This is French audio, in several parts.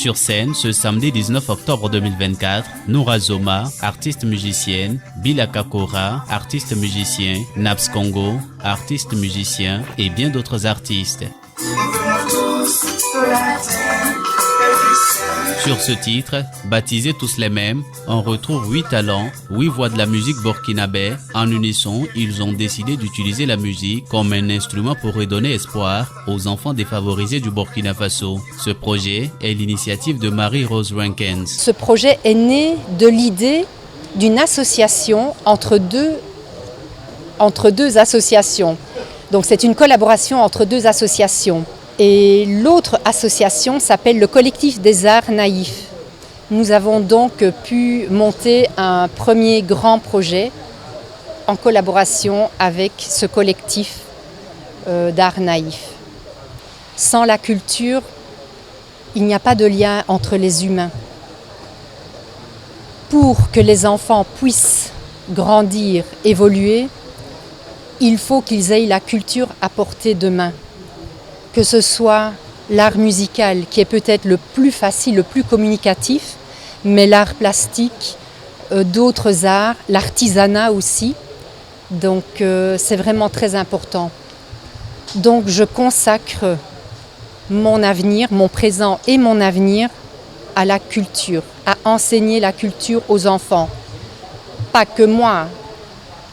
Sur scène, ce samedi 19 octobre 2024, Noura Zoma, artiste musicienne, Bila Kakora, artiste musicien, Naps Congo, artiste musicien et bien d'autres artistes. Sur ce titre, baptisé Tous les mêmes, on retrouve 8 talents, 8 voix de la musique burkinabé. En unisson, ils ont décidé d'utiliser la musique comme un instrument pour redonner espoir aux enfants défavorisés du Burkina Faso. Ce projet est l'initiative de Marie-Rose Rankins. Ce projet est né de l'idée d'une association entre deux associations. Donc c'est une collaboration entre deux associations. Et l'autre association s'appelle le Collectif des Arts Naïfs. Nous avons donc pu monter un premier grand projet en collaboration avec ce collectif d'arts naïfs. Sans la culture, il n'y a pas de lien entre les humains. Pour que les enfants puissent grandir, évoluer, il faut qu'ils aient la culture à portée de main. Que ce soit l'art musical qui est peut-être le plus facile, le plus communicatif, mais l'art plastique, d'autres arts, l'artisanat aussi. Donc c'est vraiment très important. Donc je consacre mon avenir, mon présent et mon avenir à la culture, à enseigner la culture aux enfants. Pas que moi,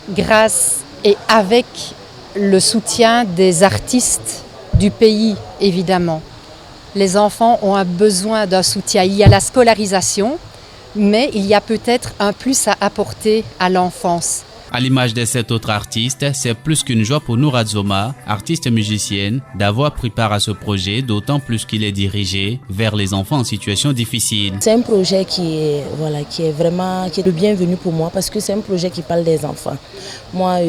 grâce et avec le soutien des artistes du pays, évidemment. Les enfants ont un besoin d'un soutien. Il y a la scolarisation, mais il y a peut-être un plus à apporter à l'enfance. À l'image de 7 autres artistes, c'est plus qu'une joie pour Noura Zoma, artiste musicienne, d'avoir pris part à ce projet, d'autant plus qu'il est dirigé vers les enfants en situation difficile. C'est un projet qui est le bienvenu pour moi parce que c'est un projet qui parle des enfants. Moi,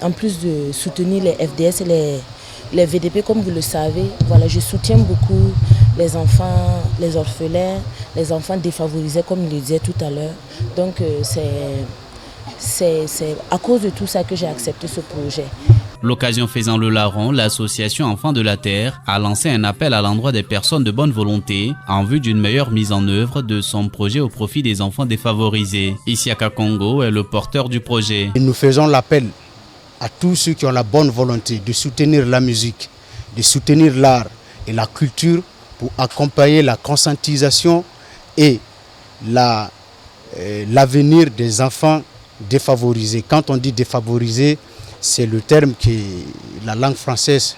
en plus de soutenir les FDS et les VDP, comme vous le savez, je soutiens beaucoup les enfants, les orphelins, les enfants défavorisés, comme je le disais tout à l'heure. Donc c'est à cause de tout ça que j'ai accepté ce projet. L'occasion faisant le larron, l'association Enfants de la Terre a lancé un appel à l'endroit des personnes de bonne volonté en vue d'une meilleure mise en œuvre de son projet au profit des enfants défavorisés. Isiaka Congo est le porteur du projet. Et nous faisons l'appel à tous ceux qui ont la bonne volonté de soutenir la musique, de soutenir l'art et la culture pour accompagner la conscientisation et l'avenir des enfants défavorisés. Quand on dit défavorisés, c'est le terme que la langue française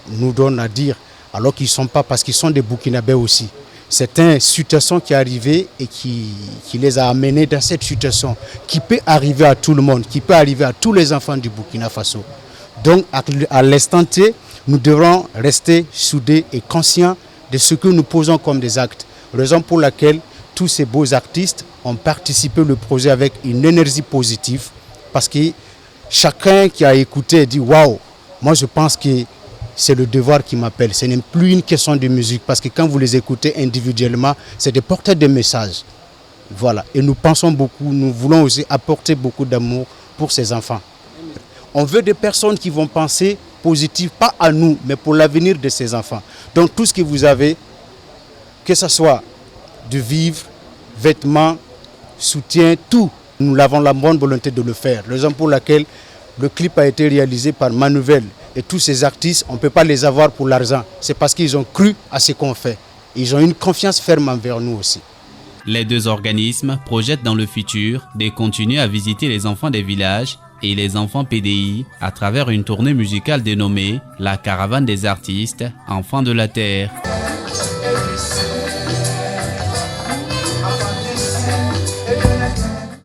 nous donne à dire, alors qu'ils ne sont pas, parce qu'ils sont des Burkinabés aussi. C'est une situation qui est arrivée et qui les a amenés dans cette situation qui peut arriver à tout le monde, qui peut arriver à tous les enfants du Burkina Faso. Donc à l'instant T, nous devrons rester soudés et conscients de ce que nous posons comme des actes. Raison pour laquelle tous ces beaux artistes ont participé au projet avec une énergie positive parce que chacun qui a écouté dit « Waouh, moi je pense que c'est le devoir qui m'appelle. Ce n'est plus une question de musique parce que quand vous les écoutez individuellement, c'est de porter des messages. » Voilà. Et nous pensons beaucoup, nous voulons aussi apporter beaucoup d'amour pour ces enfants. On veut des personnes qui vont penser positif, pas à nous, mais pour l'avenir de ces enfants. Donc tout ce que vous avez, que ce soit de vivre, vêtements, soutien, tout, nous avons la bonne volonté de le faire. Raison pour laquelle le clip a été réalisé par Manouvel. Et tous ces artistes, on ne peut pas les avoir pour l'argent. C'est parce qu'ils ont cru à ce qu'on fait. Ils ont une confiance ferme envers nous aussi. Les deux organismes projettent dans le futur de continuer à visiter les enfants des villages et les enfants PDI à travers une tournée musicale dénommée La Caravane des artistes, Enfants de la Terre.